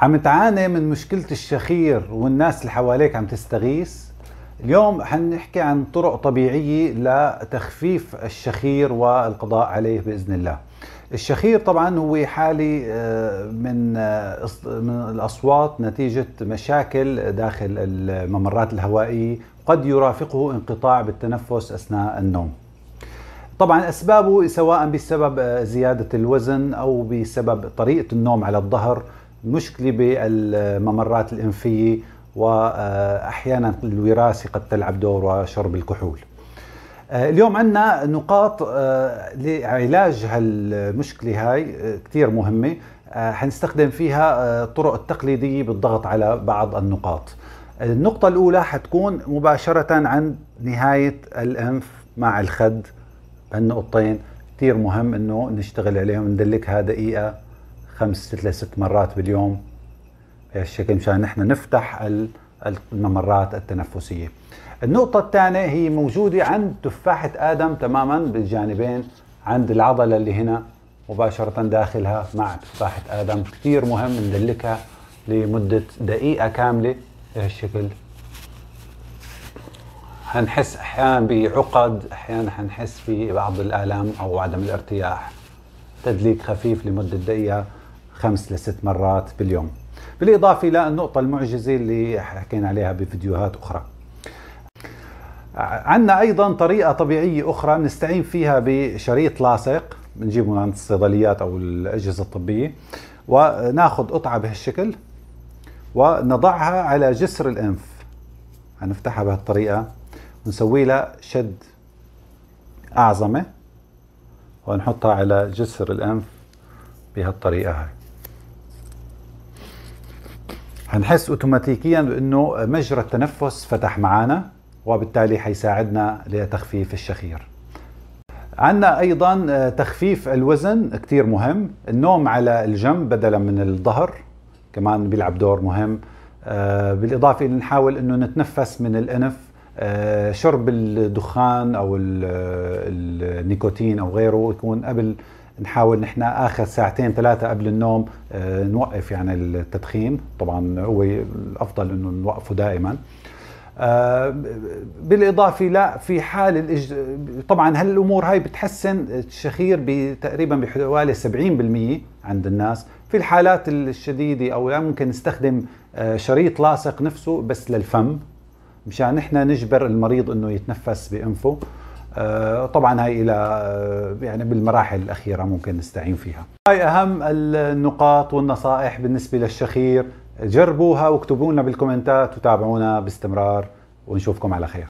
عم تعاني من مشكلة الشخير والناس اللي حواليك عم تستغيث. اليوم حنحكي عن طرق طبيعية لتخفيف الشخير والقضاء عليه بإذن الله. الشخير طبعا هو حالة من الأصوات نتيجة مشاكل داخل الممرات الهوائية، قد يرافقه انقطاع بالتنفس أثناء النوم. طبعا أسبابه سواء بسبب زيادة الوزن أو بسبب طريقة النوم على الظهر، مشكلة بالممرات الأنفية، وأحيانا الوراثة قد تلعب دور، وشرب الكحول. اليوم عندنا نقاط لعلاج هالمشكلة هاي كتير مهمة. حنستخدم فيها الطرق التقليدية بالضغط على بعض النقاط. النقطة الأولى حتكون مباشرة عند نهاية الأنف مع الخد. هالنقطتين كتير مهم انه نشتغل عليهم، ندلكها دقيقة 5 ل 6 مرات باليوم بهالشكل مشان نحن نفتح الممرات التنفسية. النقطة الثانية هي موجودة عند تفاحة آدم تماما بالجانبين، عند العضلة اللي هنا مباشرة داخلها مع تفاحة آدم. كتير مهم ندلكها لمدة دقيقة كاملة بهالشكل. هنحس احيانا بعقد، احيانا هنحس ببعض الالام او عدم الارتياح. تدليك خفيف لمده دقيقه 5 ل 6 مرات باليوم، بالاضافه للنقطه المعجزه اللي حكينا عليها بفيديوهات اخرى. عندنا ايضا طريقه طبيعيه اخرى نستعين فيها بشريط لاصق، بنجيبه من عند الصيدليات او الاجهزه الطبيه، وناخذ قطعه بهالشكل ونضعها على جسر الانف. هنفتحها بهالطريقه ونسوي لها شد أعظمة ونحطها على جسر الأنف بهالطريقة هاي. هنحس أوتوماتيكيا بأنه مجرى التنفس فتح معنا، وبالتالي حيساعدنا لتخفيف الشخير. عندنا أيضا تخفيف الوزن كتير مهم. النوم على الجنب بدلا من الظهر كمان بيلعب دور مهم. بالإضافة نحاول أنه نتنفس من الأنف. شرب الدخان او النيكوتين او غيره يكون قبل، نحاول نحن اخر 2 3 قبل النوم نوقف يعني التدخين. طبعا هو الافضل انه نوقفه دائما. بالاضافه لا في حال طبعا هالامور هاي بتحسن الشخير تقريبا بحوالي 70% عند الناس. في الحالات الشديده او ممكن نستخدم شريط لاصق نفسه بس للفم مشان نحن نجبر المريض انه يتنفس بانفه. طبعا هاي الى يعني بالمراحل الاخيره ممكن نستعين فيها. هاي اهم النقاط والنصائح بالنسبه للشخير. جربوها واكتبوا لنا بالكومنتات وتابعونا باستمرار، ونشوفكم على خير.